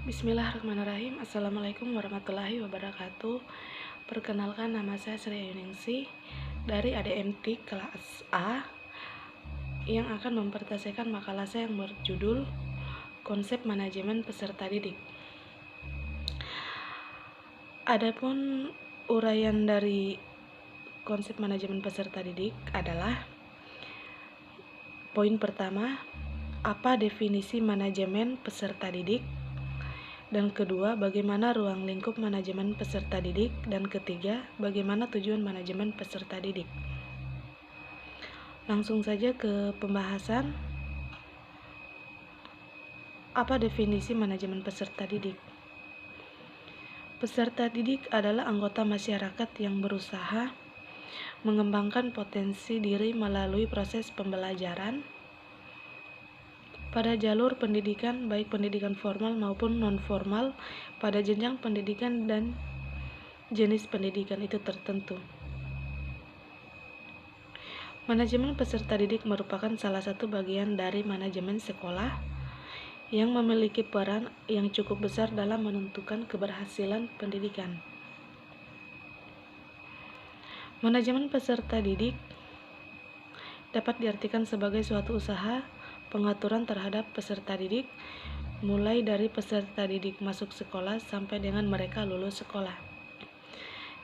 Bismillahirrahmanirrahim. Assalamualaikum warahmatullahi wabarakatuh. Perkenalkan, nama saya Sri Ayuningsi dari ADMT kelas A yang akan mempresentasikan makalah saya yang berjudul Konsep Manajemen Peserta Didik. Adapun uraian dari konsep manajemen peserta didik adalah poin pertama, apa definisi manajemen peserta didik? Dan kedua, bagaimana ruang lingkup manajemen peserta didik? Dan ketiga, bagaimana tujuan manajemen peserta didik? Langsung saja ke pembahasan. Apa definisi manajemen peserta didik? Peserta didik adalah anggota masyarakat yang berusaha mengembangkan potensi diri melalui proses pembelajaran pada jalur pendidikan, baik pendidikan formal maupun non-formal, pada jenjang pendidikan dan jenis pendidikan itu tertentu. Manajemen peserta didik merupakan salah satu bagian dari manajemen sekolah yang memiliki peran yang cukup besar dalam menentukan keberhasilan pendidikan. Manajemen peserta didik dapat diartikan sebagai suatu usaha pengaturan terhadap peserta didik, mulai dari peserta didik masuk sekolah sampai dengan mereka lulus sekolah.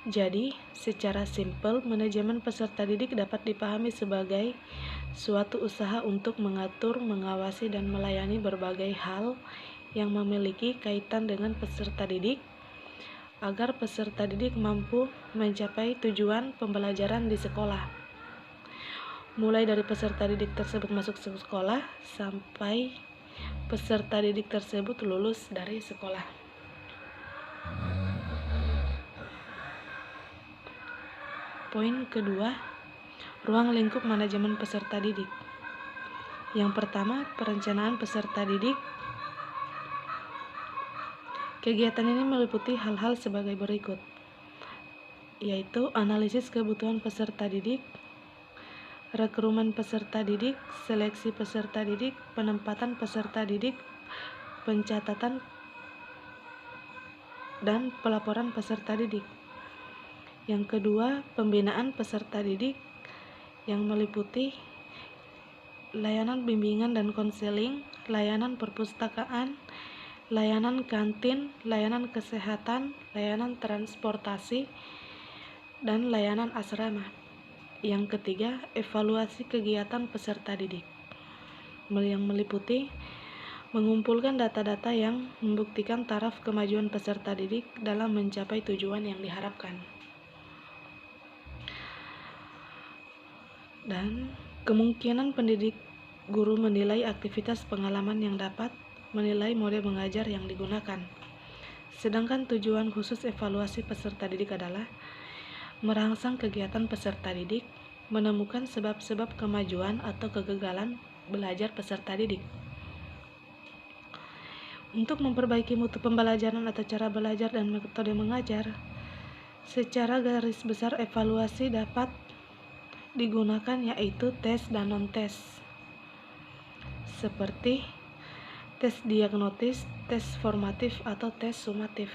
Jadi, secara simpel, manajemen peserta didik dapat dipahami sebagai suatu usaha untuk mengatur, mengawasi, dan melayani berbagai hal yang memiliki kaitan dengan peserta didik, agar peserta didik mampu mencapai tujuan pembelajaran di sekolah. Mulai dari peserta didik tersebut masuk sekolah sampai peserta didik tersebut lulus dari sekolah. Poin kedua, ruang lingkup manajemen peserta didik. Yang pertama, perencanaan peserta didik. Kegiatan ini meliputi hal-hal sebagai berikut, yaitu analisis kebutuhan peserta didik, rekrutan peserta didik, seleksi peserta didik, penempatan peserta didik, pencatatan dan pelaporan peserta didik. Yang kedua, pembinaan peserta didik yang meliputi layanan bimbingan dan konseling, layanan perpustakaan, layanan kantin, layanan kesehatan, layanan transportasi, dan layanan asrama. Yang ketiga, evaluasi kegiatan peserta didik yang meliputi mengumpulkan data-data yang membuktikan taraf kemajuan peserta didik dalam mencapai tujuan yang diharapkan. Dan kemungkinan pendidik guru menilai aktivitas pengalaman yang dapat menilai model mengajar yang digunakan. Sedangkan tujuan khusus evaluasi peserta didik adalah merangsang kegiatan peserta didik, menemukan sebab-sebab kemajuan atau kegagalan belajar peserta didik. Untuk memperbaiki mutu pembelajaran atau cara belajar dan metode mengajar, secara garis besar evaluasi dapat digunakan, yaitu tes dan non-tes, seperti tes diagnostis, tes formatif, atau tes sumatif.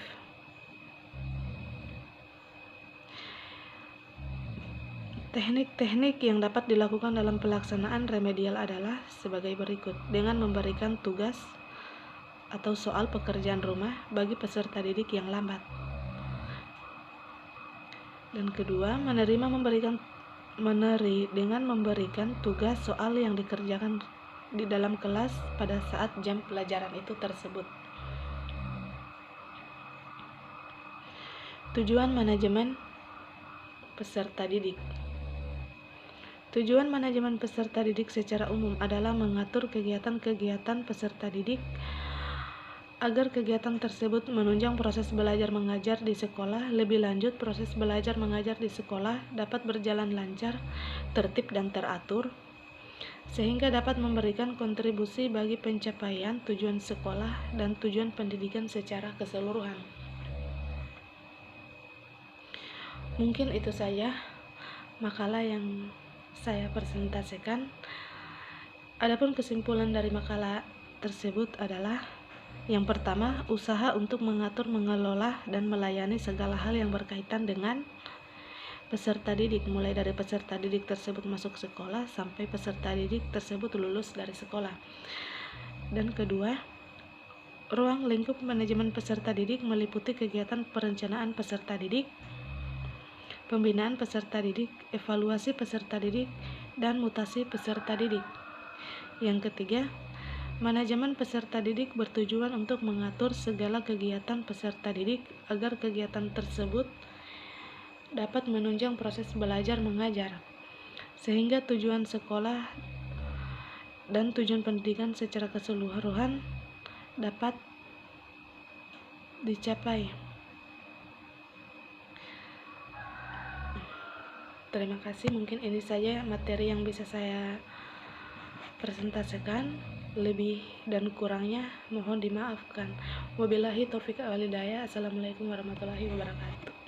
Teknik-teknik yang dapat dilakukan dalam pelaksanaan remedial adalah sebagai berikut, dengan memberikan tugas atau soal pekerjaan rumah bagi peserta didik yang lambat. Dan kedua, dengan memberikan tugas soal yang dikerjakan di dalam kelas pada saat jam pelajaran itu tersebut. Tujuan manajemen peserta didik. Tujuan manajemen peserta didik secara umum adalah mengatur kegiatan-kegiatan peserta didik agar kegiatan tersebut menunjang proses belajar mengajar di sekolah. Lebih lanjut, proses belajar mengajar di sekolah dapat berjalan lancar, tertib, dan teratur, sehingga dapat memberikan kontribusi bagi pencapaian tujuan sekolah dan tujuan pendidikan secara keseluruhan. Mungkin itu saja makalah yang saya presentasikan. Adapun kesimpulan dari makalah tersebut adalah Yang pertama, usaha untuk mengatur, mengelola, dan melayani segala hal yang berkaitan dengan peserta didik, mulai dari peserta didik tersebut masuk sekolah sampai peserta didik tersebut lulus dari sekolah. Dan kedua, ruang lingkup manajemen peserta didik meliputi kegiatan perencanaan peserta didik, pembinaan peserta didik, evaluasi peserta didik, dan mutasi peserta didik. Yang ketiga, manajemen peserta didik bertujuan untuk mengatur segala kegiatan peserta didik agar kegiatan tersebut dapat menunjang proses belajar mengajar, sehingga tujuan sekolah dan tujuan pendidikan secara keseluruhan dapat dicapai. Terima kasih, mungkin ini saja materi yang bisa saya presentasikan. Lebih dan kurangnya mohon dimaafkan. Wabillahi taufiq wal hidayah. Assalamualaikum warahmatullahi wabarakatuh.